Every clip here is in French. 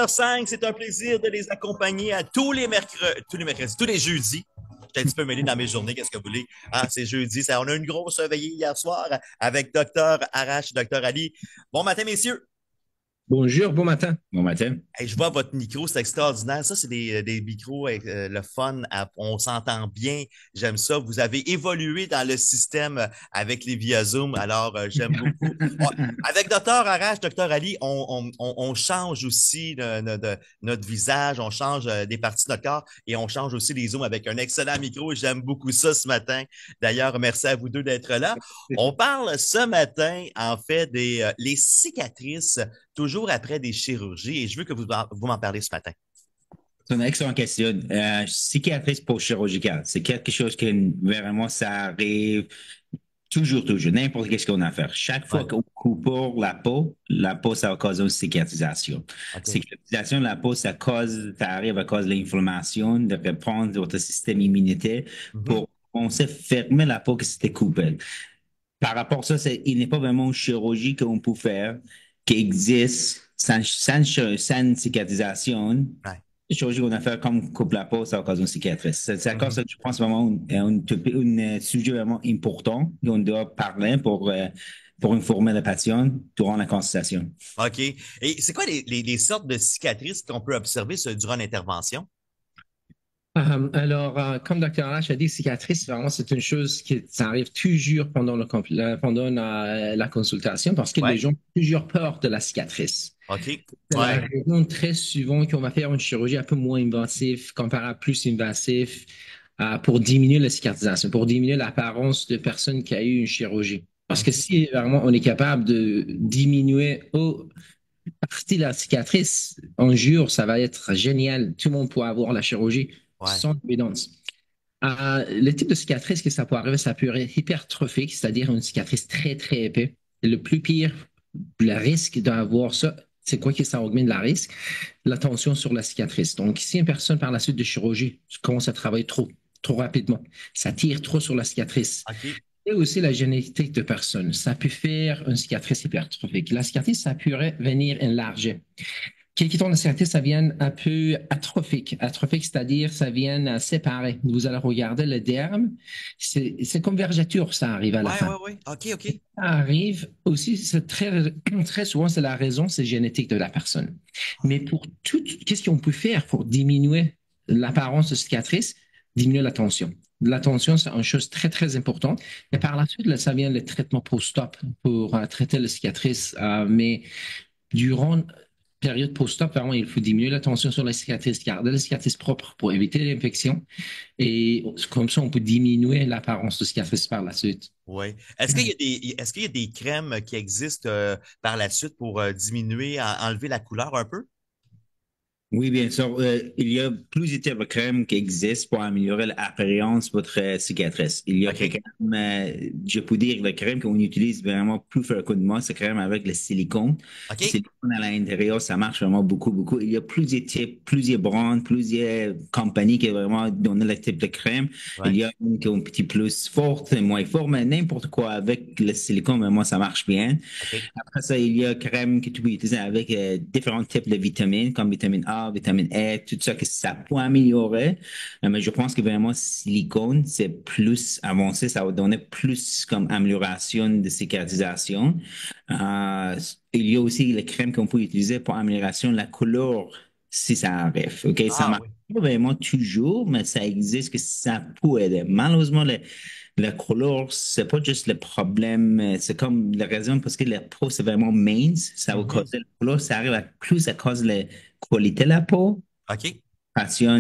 5, c'est un plaisir de les accompagner à tous les jeudis. J'étais un petit peu mêlé dans mes journées, qu'est-ce que vous voulez? Ah, c'est jeudi, on a une grosse veillée hier soir avec Docteur Arash, Docteur Ali. Bon matin, messieurs. Bonjour, bon matin. Bon matin. Hey, je vois votre micro, c'est extraordinaire. Ça, c'est des micros avec le fun. On s'entend bien. J'aime ça. Vous avez évolué dans le système avec les via Zoom. Alors, j'aime beaucoup. Avec Docteur Arash, Docteur Ali, on change aussi notre visage, on change des parties de notre corps et on change aussi les zooms avec un excellent micro. J'aime beaucoup ça ce matin. D'ailleurs, merci à vous deux d'être là. On parle ce matin, en fait, des les cicatrices toujours après des chirurgies et je veux que vous m'en parlez ce matin. C'est une excellente question. Cicatrice post-chirurgicale, c'est quelque chose que vraiment ça arrive toujours, n'importe qu'est-ce qu'on a à faire. Chaque fois Ouais. qu'on coupe la peau, ça va causer une cicatrisation. OK. Cicatrisation de la peau, ça arrive à cause de l'inflammation, de reprendre votre système immunitaire Mhm. pour commencer à fermer la peau qui s'était coupée. Par rapport à ça, il n'est pas vraiment une chirurgie qu'on peut faire qui existe sans cicatrisation. Ouais. Les chirurgies qu'on a fait comme coupe la peau, ça cause une cicatrice. C'est à cause Mhm. que je pense vraiment un sujet vraiment important qu'on doit parler pour informer les patients durant la consultation. OK. Et c'est quoi les sortes de cicatrices qu'on peut observer durant l'intervention? Comme Dr. H a dit, cicatrice, vraiment, c'est une chose qui ça arrive toujours pendant la consultation parce que les Ouais. gens ont toujours peur de la cicatrice. OK. C'est la Ouais. raison très souvent qu'on va faire une chirurgie un peu moins invasive, comparé à plus invasif, pour diminuer la cicatrisation, pour diminuer l'apparence de personne qui a eu une chirurgie. Parce que Mhm. si vraiment on est capable de diminuer partie de la cicatrice, un jour, ça va être génial. Tout le monde pourra avoir la chirurgie Ouais. sans évidence. Le type de cicatrice que ça peut arriver, ça peut être hypertrophique, c'est-à-dire une cicatrice très, très épais. Et le plus pire, le risque d'avoir ça, c'est quoi que ça augmente le risque? La tension sur la cicatrice. Donc, si une personne, par la suite de chirurgie, commence à travailler trop rapidement, ça tire trop sur la cicatrice. OK. Et aussi la génétique de personne. Ça peut faire une cicatrice hypertrophique. La cicatrice, ça pourrait venir élargir. Quelques temps de cicatrice, ça vient un peu atrophique. Atrophique, c'est-à-dire ça vient séparer. Vous allez regarder le derme, c'est comme vergeture, ça arrive à la Ouais, fin. ouais, ouais. OK, OK. Ça arrive aussi, c'est très souvent, c'est la raison, c'est génétique de la personne. Mais pour tout, qu'est-ce qu'on peut faire pour diminuer l'apparence de cicatrice? Diminuer la tension. La tension, c'est une chose très, très importante. Et Mhm. par la suite, là, ça vient le traitement post-op pour traiter la cicatrice. Mais durant période post-op, vraiment, il faut diminuer la tension sur la cicatrice, garder la cicatrice propre pour éviter l'infection. Et comme ça, on peut diminuer l'apparence de cicatrice par la suite. Ouais. Est-ce qu'il y a des crèmes qui existent par la suite pour diminuer, enlever la couleur un peu? Oui, bien sûr. Il y a plusieurs types de crèmes qui existent pour améliorer l'apparence de votre cicatrice. Il y a OK. je peux dire, la crème qu'on utilise vraiment plus fréquemment, c'est crème avec le silicone. Le OK. silicone à l'intérieur, ça marche vraiment beaucoup. Il y a plusieurs types, plusieurs brands, plusieurs compagnies qui ont vraiment donné le type de crème. Il Ouais. y a une qui est un petit plus forte, moins forte, mais n'importe quoi avec le silicone, mais moi, ça marche bien. OK. Après ça, il y a crème que tu peux utiliser avec différents types de vitamines, comme vitamine A, vitamine E, tout ça que ça peut améliorer. Mais je pense que vraiment, silicone, c'est plus avancé, ça va donner plus comme amélioration de cicatrisation. Euh, il y a aussi les crèmes qu'on peut utiliser pour amélioration de la couleur si ça arrive. OK, ça Ah marche oui. pas vraiment toujours, mais ça existe que ça peut aider. Malheureusement, la couleur, c'est pas juste le problème, c'est comme la raison parce que la peau, c'est vraiment mince, ça va Mhm. causer la couleur, ça arrive à plus à cause de la qualité de la peau, OK. passion,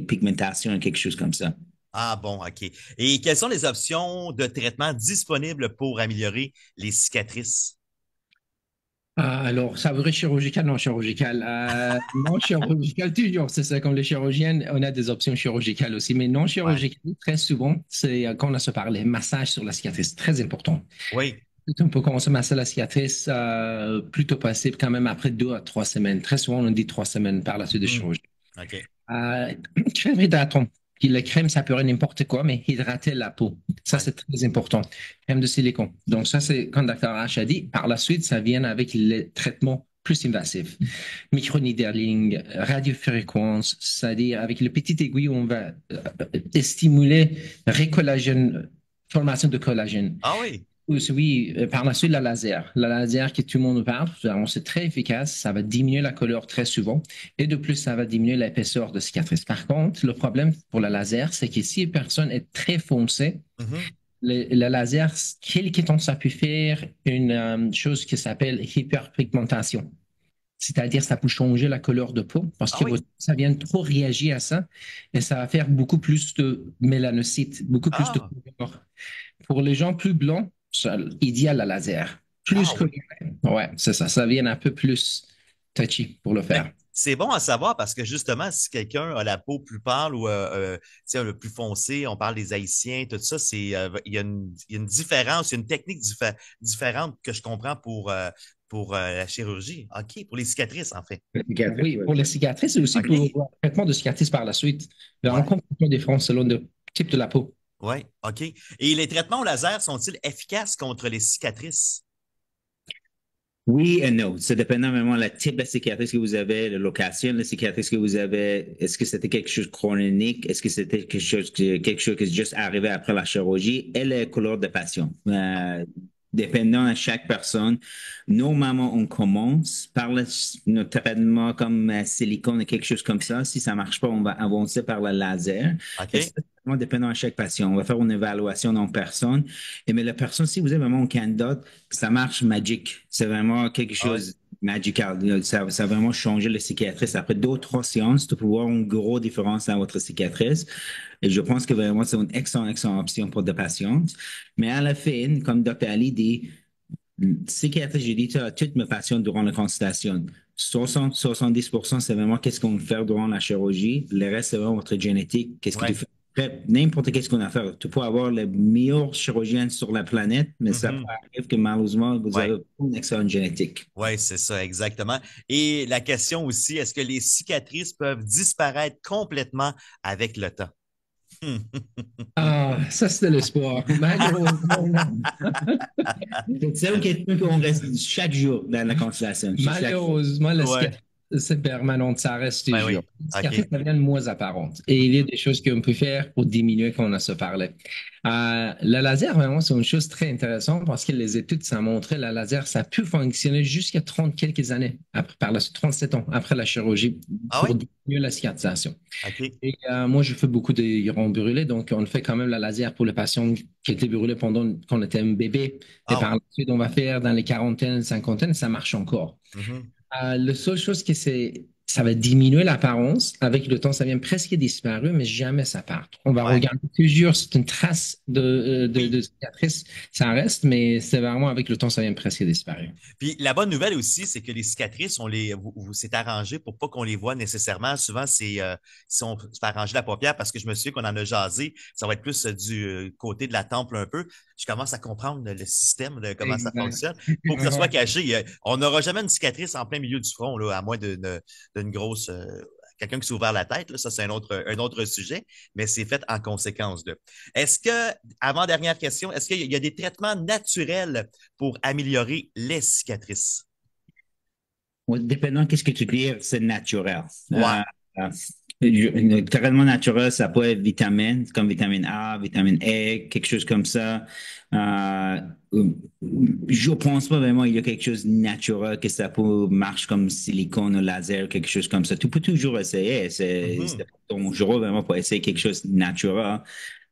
pigmentation, quelque chose comme ça. Ah bon, OK. Et quelles sont les options de traitement disponibles pour améliorer les cicatrices? Alors, ça veut dire chirurgical, non chirurgical. Non chirurgical, toujours, c'est ça, comme les chirurgiens, on a des options chirurgicales aussi, mais non Ouais. chirurgical, très souvent, c'est, quand on a se parlé, massage sur la cicatrice, très important. Oui. On peut commencer à masser la cicatrice plutôt possible quand même après 2 à 3 semaines. Très souvent, on dit 3 semaines par la suite de Mhm. chirurgie. OK. Euh, Crème hydratante. Puis la crème, ça peut être n'importe quoi, mais hydrater la peau. Ça, Ouais. c'est très important. Crème de silicone. Donc, ça, c'est comme Dr. H a dit. Par la suite, ça vient avec les traitements plus invasif. Microneedling, radiofréquence, c'est-à-dire avec le petit aiguille, on va stimuler récollagène, formation de collagène. Ah oui. Oui, par la suite, la laser. La laser que tout le monde parle, c'est très efficace. Ça va diminuer la couleur très souvent. Et de plus, ça va diminuer l'épaisseur de cicatrice. Par contre, le problème pour la laser, c'est que si une personne est très foncée, Mhm. le laser, quelque temps, ça peut faire une chose qui s'appelle hyperpigmentation. C'est-à-dire, ça peut changer la couleur de peau parce Ah que oui. ça vient trop réagir à ça et ça va faire beaucoup plus de mélanocytes, beaucoup plus de Ah. couleur. Pour les gens plus blancs, ça, idéal la laser. Plus Ah oui. coloré. Ouais, c'est ça. Ça vient un peu plus touchy pour le Ben, faire. c'est bon à savoir parce que justement, si quelqu'un a la peau plus pâle ou tu sais, le plus foncé, on parle des Haïtiens, tout ça, il y a une différence, il y a une technique différente que je comprends pour la chirurgie. OK, pour les cicatrices, en fait. Oui, pour les cicatrices et aussi pour le OK. traitement de cicatrices par la suite. Il y a Ouais. encore des différences selon le type de la peau. Ouais. OK. Et les traitements au laser sont-ils efficaces contre les cicatrices? Oui et non. Ça dépend vraiment du type de cicatrice que vous avez, la location de la cicatrice que vous avez. Est-ce que c'était quelque chose de chronique? Est-ce que c'était quelque chose qui est juste arrivé après la chirurgie? Et la couleur de patient. Dépendant de chaque personne, normalement, on commence par notre traitement comme silicone et quelque chose comme ça. Si ça marche pas, on va avancer par le laser. Et OK? c'est vraiment dépendant de chaque patient. On va faire une évaluation en personne. Et mais la personne, si vous avez vraiment un candidat, ça marche magique. C'est vraiment quelque Ah ouais. chose de magical. Ça a vraiment changé le cicatrice. Après deux ou trois séances, tu peux voir une grosse différence dans votre cicatrice. Et je pense que vraiment, c'est une excellente option pour des patients. Mais à la fin, comme Dr. Ali dit, psychiatre, j'ai dit à toutes mes patients durant la consultation, 60-70%, c'est vraiment qu'est-ce qu'on va faire durant la chirurgie. Le reste, c'est vraiment votre génétique. Qu'est-ce que tu Ouais. fais? N'importe qu'est-ce qu'on a à faire. Tu peux avoir le meilleur chirurgien sur la planète, mais ça Mhm. arrive que malheureusement, vous Ouais. avez une excellente génétique. Ouais, c'est ça, exactement. Et la question aussi, est-ce que les cicatrices peuvent disparaître complètement avec le temps? Ah, ça, c'était le sport. Malheureusement, non. C'est une question qu'on reste chaque jour dans la consultation. Chaque jour. Malheureusement, la Ouais. cicatrice, c'est permanent, ça reste Ben toujours. oui. La cicatrice OK. devient moins apparente. Et il y a des choses qu'on peut faire pour diminuer quand on a se parlait. Le laser, vraiment, c'est une chose très intéressante parce que les études, ça a montré la laser, ça a pu fonctionner jusqu'à 30 quelques années, après, par la suite, 37 ans après la chirurgie, Ah pour oui? diminuer la cicatrisation. OK. Et moi, je fais beaucoup de ronds brûlés, donc on fait quand même la laser pour les patients qui étaient brûlés pendant qu'on était un bébé. Et Ah par oui. la suite, on va faire dans les quarantaines, cinquantaines, ça marche encore. Mhm. La seule chose que ça va diminuer l'apparence. Avec le temps, ça vient presque disparu, mais jamais ça part. On va Ouais. regarder toujours, c'est une trace de Oui. cicatrice, ça reste, mais c'est vraiment avec le temps, ça vient presque disparu. Puis la bonne nouvelle aussi, c'est que les cicatrices, c'est arrangé pour pas qu'on les voit nécessairement. Souvent, si on se fait arranger la paupière, parce que je me souviens qu'on en a jasé, ça va être plus du côté de la temple un peu. Je commence à comprendre le système de comment ça Exact. fonctionne. Pour que ça soit caché, on n'aura jamais une cicatrice en plein milieu du front, là, à moins d'une grosse, quelqu'un qui s'est ouvert la tête, là, ça c'est un autre sujet, mais c'est fait en conséquence de. Est-ce que, avant-dernière question, est-ce qu'il y a des traitements naturels pour améliorer les cicatrices? Ouais, dépendant qu'est-ce que tu dis, c'est naturel. Ouais. Euh, Traitement naturel, ça peut être vitamine, comme vitamine A, vitamine E, quelque chose comme ça. Euh, je pense pas vraiment qu'il y a quelque chose de naturel que ça peut marcher comme silicone ou laser, quelque chose comme ça. Tu peux toujours essayer. C'est Mhm. ton jour vraiment pour essayer quelque chose de naturel.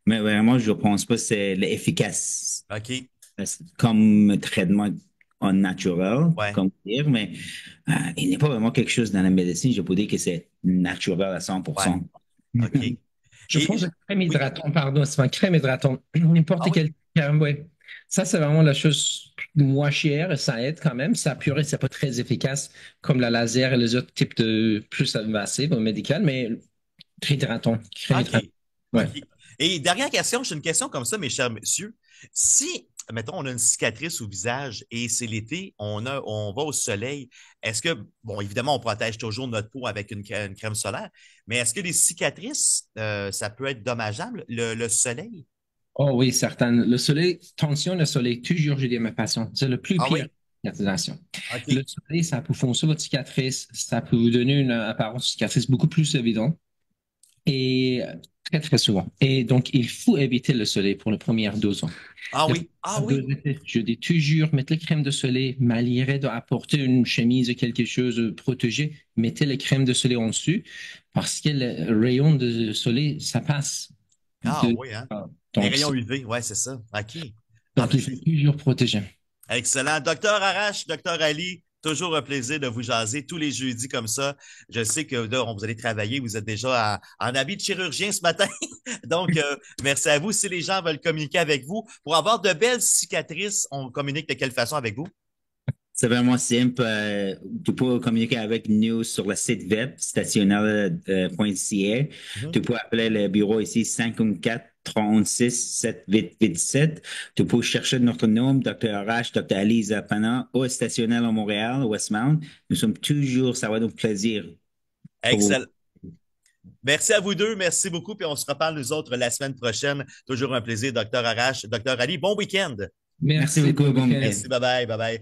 Mais vraiment, je pense pas que c'est efficace OK. comme traitement en naturel, Ouais. comme dire, mais il n'est pas vraiment quelque chose dans la médecine, je peux dire que c'est naturel à Ouais. 100%. OK. Je Et pense que crème oui. hydratante, pardon, c'est une crème hydratante. Ah N'importe oui. quelle crème, ouais. Ça, c'est vraiment la chose moins chère et ça aide quand même. Ça purée, c'est pas très efficace comme la laser et les autres types de plus invasifs ou médicales, mais très hydratant, crème OK. hydratante. Ouais. OK. Et dernière question, j'ai une question comme ça, mes chers messieurs. Si, mettons, on a une cicatrice au visage et c'est l'été, on va au soleil, est-ce que, bon, évidemment, on protège toujours notre peau avec une crème solaire, mais est-ce que les cicatrices, ça peut être dommageable, le soleil? Oh oui, certain. Le soleil, tension, le soleil, toujours, je dis à mes patients, c'est le plus Ah pire. oui? cicatrisation. OK. Le soleil, ça peut foncer votre cicatrice, ça peut vous donner une apparence cicatrice beaucoup plus évidente et très, très souvent. Et donc, il faut éviter le soleil pour les premières 2 ans. Ah Les oui, ah premières oui. 2 étés, je dis toujours, mettez les crèmes de soleil, malgré d'apporter une chemise ou quelque chose protégé, mettez les crèmes de soleil en dessus parce que le rayon de soleil, ça passe. Ah De, oui, hein? Les donc, rayons UV, ouais, c'est ça. OK. Ah, donc, ben, il faut toujours protéger. excellent. Docteur Arrache, docteur Ali, toujours un plaisir de vous jaser tous les jeudis comme ça. Je sais que là, vous allez travailler, vous êtes déjà en habit de chirurgien ce matin. Donc, merci à vous. Si les gens veulent communiquer avec vous, pour avoir de belles cicatrices, on communique de quelle façon avec vous? C'est vraiment simple. Tu peux communiquer avec nous sur le site web stationnel.ca. Mhm. Tu peux appeler le bureau ici 514-316-7887. Tu peux chercher notre nom, Dr. Arash, Dr. Ali Zapana, au stationnel à Montréal, Westmount. Nous sommes toujours, ça va nous plaisir pour vous. Excellent. Merci à vous deux. Merci beaucoup. Puis on se reparle, nous autres, la semaine prochaine. Toujours un plaisir, docteur Arrache. Docteur Ali, bon week-end. Merci Merci, beaucoup. bon Bon week-end. week-end. Merci. Bye bye. Bye bye.